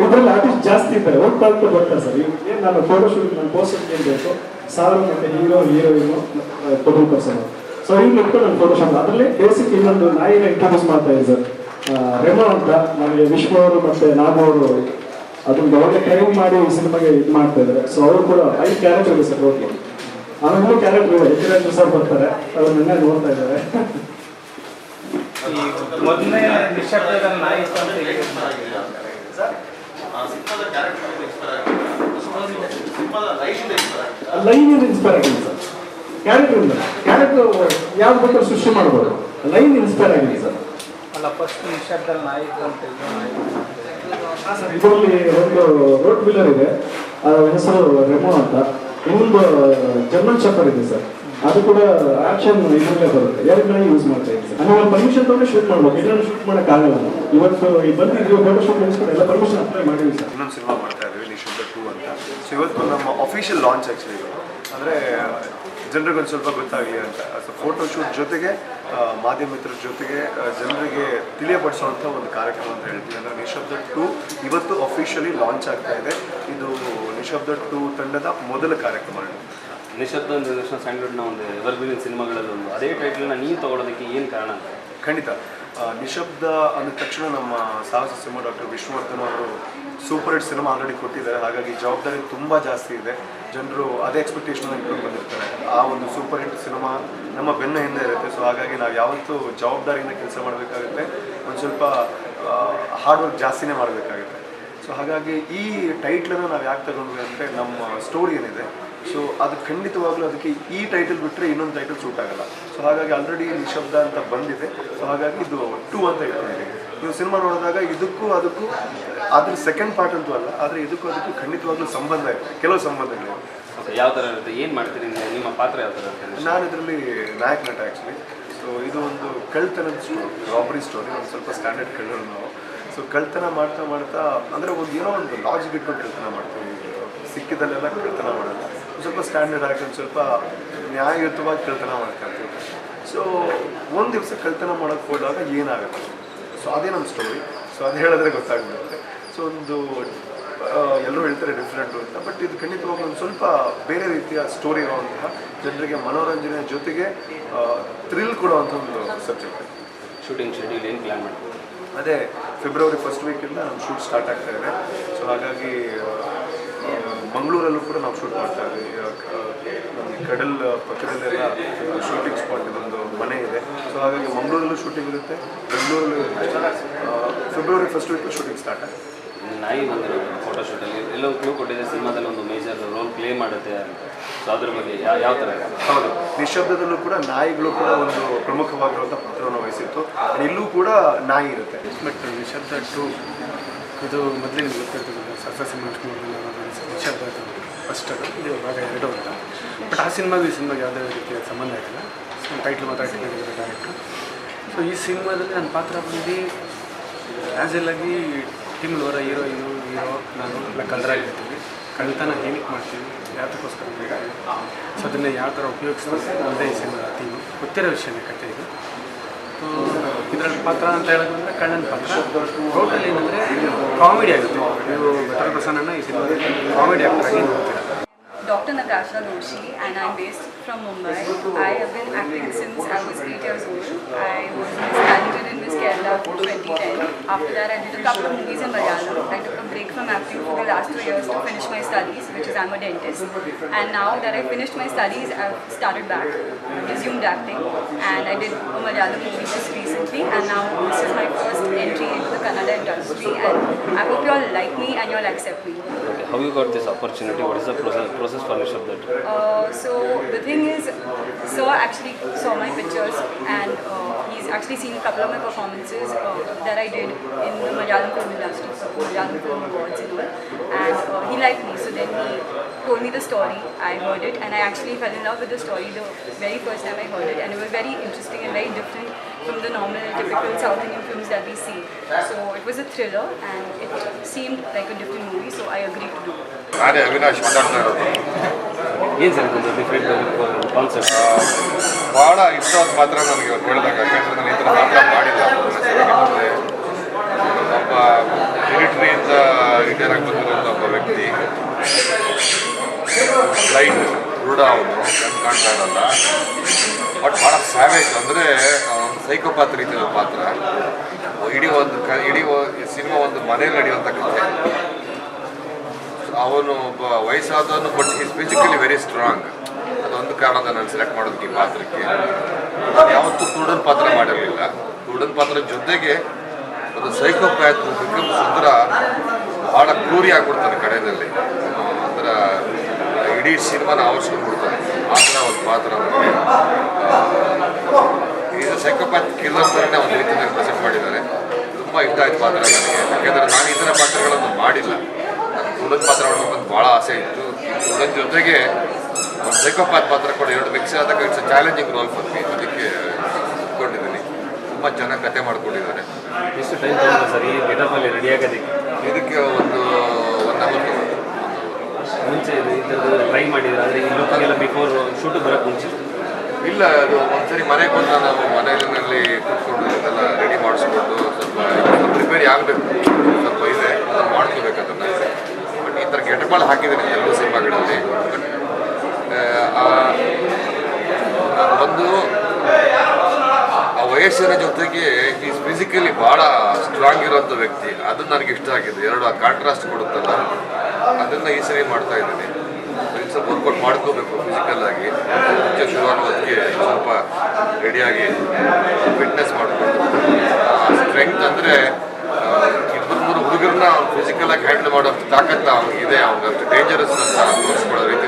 ಇದರಲ್ಲಿ ಆರ್ಟಿಸ್ಟ್ ಜಾಸ್ತಿ ಇದ್ದಾರೆ, ಹೋಗ್ತಾ ಬರ್ತಾರೆ ಸರ್. ಏನು ನಾನು ಫೋಟೋಶೂಟ್ ನಾನು ಪೋಸ್ಟರ್ ಏನು ಬೇಕು 1000 ಮತ್ತೆ ಹೀರೋಯಿನು ಫೋಟೋ ಸರ್. ಸೊ ಈಗ ಇಟ್ಕೊಂಡು ನಾನು ಫೋಟೋಶೂಟ್ ಅದರಲ್ಲಿ ಬೇಸಿಕ್ ಇನ್ನೊಂದು ನಾಯಿನ ಇಂಟ್ರೊಡ್ಯೂಸ್ ಮಾಡ್ತಾ ಇದ್ದೆ ಸರ್. ರೆಮೋ ಅಂತ ನಮಗೆ ವಿಶ್ವ ಅವರು ಮತ್ತೆ ನಾಗು ಅವರು ಅದನ್ನ ಯಾವಾಗ ಟ್ರೈನ್ ಮಾಡಿ ಈ ಸಿನಿಮಾಗೆ ಇದು ಮಾಡ್ತಾ ಇದ್ದಾರೆ. ಸೊ ಅವರು ಕೂಡ 5 ಕ್ಯಾರೆಕ್ಟರ್ ಇದೆ ಸರ್ ಟೋಟಲ್. ಆಮೇಲೆ ಕ್ಯಾರೆಕ್ಟರ್ ಇದೆ, ಎಕ್ಸ್ಪೀರಿಯನ್ಸ್ ಸರ್ ಬರ್ತಾರೆ, ಅದನ್ನೆಲ್ಲ ನೋಡ್ತಾ ಇದ್ದಾರೆ. ಮೊದಲನೇ ನಿಶಬ್ದದ ನಾಯಿ ಲೈನ್ ಇನ್ಸ್ಪೈರ್ ಆಗಿದೆ ಸರ್. ಕ್ಯಾರೆಕ್ಟರ್ ಯಾವ್ದು ಬೇಕಾದ್ರೂ ಸೃಷ್ಟಿ ಮಾಡ್ಬೋದು, ಲೈನ್ ಇನ್ಸ್ಪೈರ್ ಆಗಿದೆ ಸರ್. ಅಲ್ಲ ಫಸ್ಟ್ ನಿಶಬ್ದಲ್ಲಿ ನಾಯಿ ಅಂತ ಸರ್ ಇದರಲ್ಲಿ ಒಂದು ರೋಡ್ ವೀಲರ್ ಇದೆ, ಹೆಸರು ರೆಮೋ ಅಂತ. ಇನ್ನೊಂದು ಜರ್ಮನ್ ಶೆಫರ್ಡ್ ಇದೆ ಸರ್, ಅದು ಕೂಡ ಆಕ್ಷನ್ ಇದರಲ್ಲೇ ಬರುತ್ತೆ. ಎರಡನೇ ಯೂಸ್ ಮಾಡ್ತಾ ಇದ್ದೀವಿ ಸರ್. ನಾವು ಪರ್ಮಿಷನ್ ತಗೊಂಡು ಶೂಟ್ ಮಾಡ್ಬೋದು, ಇದನ್ನು ಶೂಟ್ ಮಾಡೋಕ್ಕಾಗಲ್ಲ. ಇವತ್ತು ಈ ಬಂದಿದ್ದೀವಿ ಫೋಟೋ ಶೂಟ್ ಮಾಡಿಸ್ಕೊಂಡು ಎಲ್ಲ ಪರ್ಮಿಷನ್ ಅಪ್ಲೈ ಮಾಡಿದ್ವಿ ಸರ್. ಇನ್ನೊಂದು ಸಿನಿಮಾ ಮಾಡ್ತಾ ಇದ್ದೀವಿ ನಿಶಬ್ದ 2 ಅಂತ. ಸೊ ಇವತ್ತು ನಮ್ಮ ಅಫಿಷಿಯಲ್ ಲಾಂಚ್ ಆ್ಯಕ್ಚುಲಿ ಇದು. ಅಂದರೆ ಜನರಿಗೆ ಒಂದು ಸ್ವಲ್ಪ ಗೊತ್ತಾಗಲಿ ಅಂತ. ಸೊ ಫೋಟೋ ಶೂಟ್ ಜೊತೆಗೆ ಮಾಧ್ಯಮ ಮಿತ್ರರ ಜೊತೆಗೆ ಜನರಿಗೆ ತಿಳಿಯಪಡಿಸುವಂಥ ಒಂದು ಕಾರ್ಯಕ್ರಮ ಅಂತ ಹೇಳ್ತೀವಿ. ಅಂದರೆ ನಿಶಬ್ದ 2 ಇವತ್ತು ಅಫಿಷಿಯಲಿ ಲಾಂಚ್ ಆಗ್ತಾ ಇದೆ. ಇದು ನಿಶಬ್ದ 2 ತಂಡದ ಮೊದಲ ಕಾರ್ಯಕ್ರಮ. ನಿಶಬ್ದ ಒಂದು ನ್ಯಾಷನಲ್ ಸ್ಟ್ಯಾಂಡರ್ಡ್ನ ಒಂದು ಎವರ್ಗ್ರೀನ್ ಸಿನಿಮಾಗಳಲ್ಲಿ ಒಂದು ಅದೇ ಟೈಟಲ್ನ ನೀವು ತಗೊಳ್ಳೋದಕ್ಕೆ ಏನು ಕಾರಣ ಅಂತ? ಖಂಡಿತ ನಿಶಬ್ದ ಅಂದ ತಕ್ಷಣ ನಮ್ಮ ಸಾಹಸ ಸಿನಿಮಾ ಡಾಕ್ಟರ್ ವಿಷ್ಣುವರ್ಧನ್ ಅವರು ಸೂಪರ್ ಹಿಟ್ ಸಿನಿಮಾ ಆಲ್ರೆಡಿ ಕೊಟ್ಟಿದ್ದಾರೆ. ಹಾಗಾಗಿ ಜವಾಬ್ದಾರಿ ತುಂಬ ಜಾಸ್ತಿ ಇದೆ. ಜನರು ಅದೇ ಎಕ್ಸ್ಪೆಕ್ಟೇಷನ್ ಇಟ್ಕೊಂಡು ಬಂದಿರ್ತಾರೆ. ಆ ಒಂದು ಸೂಪರ್ ಹಿಟ್ ಸಿನಿಮಾ ನಮ್ಮ ಬೆನ್ನ ಹಿಂದೆ ಇರುತ್ತೆ. ಸೊ ಹಾಗಾಗಿ ನಾವು ಯಾವತ್ತೂ ಜವಾಬ್ದಾರಿಯಿಂದ ಕೆಲಸ ಮಾಡಬೇಕಾಗುತ್ತೆ, ಒಂದು ಸ್ವಲ್ಪ ಹಾರ್ಡ್ ವರ್ಕ್ ಜಾಸ್ತಿನೇ ಮಾಡಬೇಕಾಗುತ್ತೆ. ಸೊ ಹಾಗಾಗಿ ಈ ಟೈಟ್ಲನ್ನು ನಾವು ಯಾಕೆ ತಗೊಂಡ್ವಿ ಅಂದರೆ ನಮ್ಮ ಸ್ಟೋರಿ ಏನಿದೆ, ಸೊ ಅದು ಖಂಡಿತವಾಗ್ಲೂ ಅದಕ್ಕೆ ಈ ಟೈಟಲ್ ಬಿಟ್ಟರೆ ಇನ್ನೊಂದು ಟೈಟಲ್ ಸೂಟ್ ಆಗಲ್ಲ. ಸೊ ಹಾಗಾಗಿ ಆಲ್ರೆಡಿ ನಿಶಬ್ದ ಅಂತ ಬಂದಿದೆ. ಸೊ ಹಾಗಾಗಿ ಇದು 2 ಅಂತ ಇಟ್ಕೊಂಡಿದ್ದೀವಿ. ನೀವು ಸಿನಿಮಾ ನೋಡಿದಾಗ ಇದಕ್ಕೂ ಅದಕ್ಕೂ ಅದ್ರ ಸೆಕೆಂಡ್ ಪಾರ್ಟ್ ಅಂತೂ ಅಲ್ಲ, ಆದರೆ ಇದಕ್ಕೂ ಅದಕ್ಕೂ ಖಂಡಿತವಾಗ್ಲೂ ಸಂಬಂಧ ಇದೆ, ಕೆಲವು ಸಂಬಂಧಗಳಿವೆ. ಯಾವ ಥರ ಇರುತ್ತೆ, ಏನು ಮಾಡ್ತೀರಿ, ನಿಮ್ಮ ಪಾತ್ರ ಯಾವ ಥರ ಇರುತ್ತೆ? ನಾನು ಇದರಲ್ಲಿ ನಾಯಕ ನಟ ಆ್ಯಕ್ಚುಲಿ. ಸೊ ಇದು ಒಂದು ಕಳ್ತನದ ಸ್ಟೋರಿ, ರಾಬರಿ ಸ್ಟೋರಿ. ಒಂದು ಸ್ವಲ್ಪ ಸ್ಟ್ಯಾಂಡರ್ಡ್ ಕಳ್ಳರು ನಾವು. ಸೊ ಕಳ್ತನ ಮಾಡ್ತಾ ಮಾಡ್ತಾ ಅಂದರೆ ಒಂದು ಏನೋ ಒಂದು ಲಾಜಿಕ್ ಇಟ್ಕೊಂಡು ಕಳ್ತನ ಮಾಡ್ತೀವಿ. ಸಿಕ್ಕಿದಲ್ಲೆಲ್ಲ ಕಳ್ತನ ಮಾಡೋಲ್ಲ, ಸ್ವಲ್ಪ ಸ್ಟ್ಯಾಂಡರ್ಡ್ ಆಗಿ ಒಂದು ಸ್ವಲ್ಪ ನ್ಯಾಯಯುತವಾಗಿ ಕಳ್ತನ ಮಾಡ್ಕೊಳ್ತೀವಿ. ಸೊ ಒಂದು ದಿವಸ ಕಳ್ತನ ಮಾಡೋಕ್ಕೆ ಹೋದಾಗ ಏನಾಗುತ್ತೆ, ಸೊ ಅದೇ ನಮ್ಮ ಸ್ಟೋರಿ. ಸೊ ಅದು ಹೇಳಿದ್ರೆ ಗೊತ್ತಾಗ್ಬಿಡುತ್ತೆ. ಸೊ ಒಂದು ಎಲ್ಲರೂ ಹೇಳ್ತಾರೆ ಡಿಫ್ರೆಂಟು ಅಂತ, ಬಟ್ ಇದು ಖಂಡಿತವಾಗಿ ಒಂದು ಸ್ವಲ್ಪ ಬೇರೆ ರೀತಿಯ ಸ್ಟೋರಿ ಇರುವಂತಹ, ಜನರಿಗೆ ಮನೋರಂಜನೆ ಜೊತೆಗೆ ಥ್ರಿಲ್ ಕೊಡುವಂಥ ಒಂದು ಸಬ್ಜೆಕ್ಟ್. ಶೂಟಿಂಗ್ ಶೆಡ್ಯೂಲ್ ಏನು ಪ್ಲ್ಯಾನ್ ಮಾಡ್ತೀವಿ? ಅದೇ ಫೆಬ್ರವರಿ ಫಸ್ಟ್ ವೀಕಿಂದ ನಮ್ಮ ಶೂಟ್ ಸ್ಟಾರ್ಟ್ ಆಗ್ತಾ ಇದೆ. ಸೊ ಹಾಗಾಗಿ ಮಂಗಳೂರಲ್ಲೂ ಕೂಡ ನಾವು ಶೂಟ್ ಮಾಡ್ತಾ ಇದ್ದೀವಿ. ನಮಗೆ ಕಡಲ್ ಪಕ್ಕದಲ್ಲೆಲ್ಲ ಶೂಟಿಂಗ್ ಸ್ಪಾಟ್ ಇದೊಂದು ಮನೆ ಇದೆ. ಸೊ ಹಾಗಾಗಿ ಮಂಗಳೂರಲ್ಲೂ ಶೂಟಿಂಗ್ ಇರುತ್ತೆ, ಬೆಂಗಳೂರಲ್ಲೂ ಇರುತ್ತೆ. February first week shooting start ಆಗುತ್ತೆ. ನಾಯಿ ಬಂದಿರೋ ಫೋಟೋಶೂಟಲ್ಲಿ ಎಲ್ಲೋ ಕ್ಲೂ ಕೊಟ್ಟಿದೆ, ಸಿನಿಮಾದಲ್ಲಿ ಒಂದು ಮೇಜರ್ ರೋಲ್ ಪ್ಲೇ ಮಾಡುತ್ತೆ ಅಂತ. ಸೊ ಅದ್ರ ಬಗ್ಗೆ ಯಾವ ಥರ? ಹೌದು, ನಿಶಬ್ದದಲ್ಲೂ ಕೂಡ ನಾಯಿಗಳು ಕೂಡ ಒಂದು ಪ್ರಮುಖವಾಗಿರುವಂಥ ಪಾತ್ರವನ್ನು ವಹಿಸಿತ್ತು. ಇಲ್ಲೂ ಕೂಡ ನಾಯಿ ಇರುತ್ತೆ. ಬಟ್ ನಿಶಬ್ದ 2 ಇದು ಮೊದಲಿನ ಗೊತ್ತಿರ್ತದೆ, ಸಾಹಸ ಸಿನಿಮಾ ನಿಶಬ್ದ ಫಸ್ಟ್, ಇದು ಭಾಗ 2 ಅಂತ. ಬಟ್ ಆ ಸಿನಿಮಾಗೂ ಈ ಸಿನಿಮಾಗೆ ಯಾವುದೇ ರೀತಿಯ ಸಂಬಂಧ ಇರಲಿಲ್ಲ. ಟೈಟ್ಲ್ ಮಾತ್ರ ಇಟ್ಕೊಂಡಿದ್ದಾರೆ ಡೈರೆಕ್ಟ್ರು. ಸೊ ಈ ಸಿನಿಮಾದಲ್ಲಿ ನನ್ನ ಪಾತ್ರ ಬಂದು ಆ್ಯಸ್ ಆಗಿ ಟೀಮ್ ಅವರ ಹೀರೋ ನಾನು ಎಲ್ಲ ಕಲ್ದರಾಗಿರ್ತೀವಿ. ಕಳ್ತನ ಏನಕ್ಕೆ ಮಾಡ್ತೀವಿ, ಯಾತಕ್ಕೋಸ್ಕರ ಬೇಕಾಗಿ, ಸೊ ಅದನ್ನು ಯಾವ ಥರ ಉಪಯೋಗಿಸ್ತಾರೆ ಒಂದೇ ಈ ಸಿನಿಮಾದ ಟೀಮು ಗೊತ್ತಿರೋ ವಿಷಯನೇ ಕಥೆ ಇದು. ಸೊ ಇದರಲ್ಲಿ ಪಾತ್ರ ಅಂತ ಹೇಳೋದಂದರೆ ಕಳ್ಳನ ಪಾತ್ರ. ಟೋಟಲ್ ಏನಂದರೆ ಕಾಮಿಡಿ ಆಗುತ್ತೆ. ನೀವು ಬೆಟರ್ ಪ್ರಸನ್ನ ಈ ಸಿನಿಮಾದಲ್ಲಿ ಕಾಮಿಡಿ ಆಗಿ ನೋಡ್ತೀರಾ. Dr. Natasha Doshi, and I'm based from Mumbai. I have been acting since I was 8 years old. I was Miss Talented in Miss Kerala for 2010. After that, I did a couple of movies in Malayalam. I took a break from acting for the last 2 years to finish my studies, which is I'm a dentist. And now that I finished my studies, I've started back, resumed acting, and I did a Malayalam movie just recently. And now this is my first entry into the Kannada industry, and I hope you all like me and you all accept me. Okay, how you got this opportunity? What is the process for Nishabda? So the thing is, Sir actually saw my pictures, and he's actually seen a couple of my performances that I did in the Malayalam film industry, so Malayalam Film Awards and all, and he liked me. So then he told me the story. I heard it, and I actually fell in love with the story the very first time I heard it, and it was very interesting and very different from the normal, typical South Indian films that we see. So it was a thriller, and it seemed like a different movie, so I agreed to do it. ನಾನೇ ಅವಿನಾಶ್ ಮಾತಾಡ್ತಾ ಇರೋದು. ಏನು sir ಇದು different concept? ಭಾಳ ಇಷ್ಟವಾದ ಪಾತ್ರ ನನಗೆ ಇವತ್ತು ಹೇಳಿದಾಗ, ಯಾಕಂದರೆ ನಾನು ಈ ಥರ ಪಾತ್ರ ಮಾಡಿಲ್ಲ. ಒಬ್ಬ ಮಿಲಿಟ್ರಿಯಿಂದ ಲೈಟ್ ದೃಢ ಅವನು ಕಣ್ ಕಾಣ್ತಾ ಇರಲ್ಲ, ಬಟ್ ಭಾಳ ಸ್ಯಾವೇಜ್, ಅಂದರೆ ಸೈಕೋಪಾತ್ ರೀತಿಯ ಪಾತ್ರ. ಇಡೀ ಸಿನಿಮಾ ಒಂದು ಮನೇಲಿ ನಡೆಯುವಂಥ ಕಥೆ. ಅವನು ಒಬ್ಬ ವಯಸ್ಸಾದವನು, but is physically very strong. ಅದೊಂದು ಕಾರಣದ ನಾನು ಸೆಲೆಕ್ಟ್ ಮಾಡೋದಕ್ಕೆ ಈ ಪಾತ್ರಕ್ಕೆ. ನಾನು ಯಾವತ್ತೂ ಕುರುಡನ್ ಪಾತ್ರ ಮಾಡಿರಲಿಲ್ಲ. ಕುರುಡನ್ ಪಾತ್ರ ಜೊತೆಗೆ ಒಂದು ಸೈಕೋಪ್ಯಾತ್ ವಿಕ್ರಮ್ ಸುಂದರ ಭಾಳ ಕ್ರೂರಿ ಆಗ್ಬಿಡ್ತಾನೆ ಕಡೆಯಲ್ಲಿ. ಅಂದ್ರೆ ಇಡೀ ಸಿನಿಮಾನ ಆವರಿಸ್ಕೊಂಡ್ಬಿಡ್ತಾನೆ. ಆ ಥರ ಒಂದು ಪಾತ್ರ ಈಗ ಸೈಕೋಪ್ಯಾತ್ ಕಿಲ್ಲರ್ ಥರನೇ ಒಂದು ರೀತಿಯಲ್ಲಿ ಪ್ರೆಸೆಂಟ್ ಮಾಡಿದ್ದಾರೆ. ತುಂಬ ಇಷ್ಟ ಆಯ್ತು ಪಾತ್ರ ನನಗೆ. ಯಾಕೆಂದರೆ ನಾನು ಈ ಥರ ಪಾತ್ರಗಳನ್ನು ಮಾಡಿಲ್ಲ. ನಾನು ಕುರುಡನ್ ಪಾತ್ರ ಮಾಡಬೇಕಂತ ಭಾಳ ಆಸೆ ಇತ್ತು. ಕುರುಡನ್ ಜೊತೆಗೆ ಒಂದು ಸೈಕೋಪ್ಯಾತ್ ಪಾತ್ರ ಕೂಡ ಎರಡು ಮಿಕ್ಸ್ ಆದಾಗ it's challenging role for me. ಅದಕ್ಕೆ ಇಟ್ಕೊಂಡಿದ್ದೀನಿ. ತುಂಬ ಚೆನ್ನಾಗಿ ಕತೆ ಮಾಡ್ಕೊಂಡಿದ್ದಾರೆ. ಎಷ್ಟು ಟೈಮ್ ತಗೊಂಡು ಸರ್ ಈ ಗೆಟಪಲ್ಲಿ ರೆಡಿ ಆಗೋದಕ್ಕೆ? ಇದಕ್ಕೆ ಒಂದು 1 ಅವರ್ ಮುಂಚೆ ಇದ್ರದ್ದು ಟ್ರೈ ಮಾಡಿದ್ರೆ, ಆದರೆ ಈ ಲುಕ್ಗೆಲ್ಲ ಬಿಫೋರ್ ಶೂಟಿಗೆ ಬರೋಕ್ಕೆ ಮುಂಚೆ ಇಲ್ಲ. ಅದು ಒಂದ್ಸರಿ ಮನೆಗೆ ಬಂದ ನಾವು ಮನೆಯಲ್ಲಿ ಕೂತ್ಕೊಂಡು ಇದೆಲ್ಲ ರೆಡಿ ಮಾಡಿಸ್ಕೊಂಡು ಸ್ವಲ್ಪ ಪ್ರಿಪೇರಿ ಆಗಬೇಕು. ಸ್ವಲ್ಪ ಇದೆ, ಅದನ್ನು ಮಾಡ್ಕೋಬೇಕು ಅದನ್ನು. ಬಟ್ ಈ ಥರ ಗೆಟಬಲ್ ಹಾಕಿದ್ದೀನಿ ಎಲ್ಲರೂ ಸಿನಿಮಾಗಳಲ್ಲಿ. ನಾನು ಬಂದು ಆ ವಯಸ್ಸಿನ ಜೊತೆಗೆ ಈ ಫಿಸಿಕಲಿ ಭಾಳ ಸ್ಟ್ರಾಂಗ್ ಇರೋಂಥ ವ್ಯಕ್ತಿ. ಅದು ನನಗೆ ಇಷ್ಟ ಆಗಿದೆ. ಎರಡು ಆ ಕಾಂಟ್ರಾಸ್ಟ್ ಕೊಡುತ್ತಲ್ಲ, ಅದನ್ನು ಈ ಸರಿ ಮಾಡ್ತಾ ಇದ್ದೀನಿ. ಸ್ವಲ್ಪ ವರ್ಕೌಟ್ ಮಾಡ್ಕೋಬೇಕು ಫಿಸಿಕಲ್ ಆಗಿ. ಮುಂಚೆ ಶುರುವಾಗೋದಕ್ಕೆ ಸ್ವಲ್ಪ ರೆಡಿಯಾಗಿ ಫಿಟ್ನೆಸ್ ಮಾಡಿಕೊಂಡು ಸ್ಟ್ರೆಂಗ್ತ್ ಅಂದರೆ 2-3 ಹುಡುಗರನ್ನ ಫಿಸಿಕಲ್ ಆಗಿ ಹ್ಯಾಂಡಲ್ ಮಾಡೋ ತಾಕತ್ತು ಅವ್ನಿಗಿದೆ. ಅವ್ನಿಗೆ ಅಷ್ಟು ಡೇಂಜರಸ್ ಅಂತ ತೋರಿಸ್ಕೊಳ್ಳೋ ರೀತಿ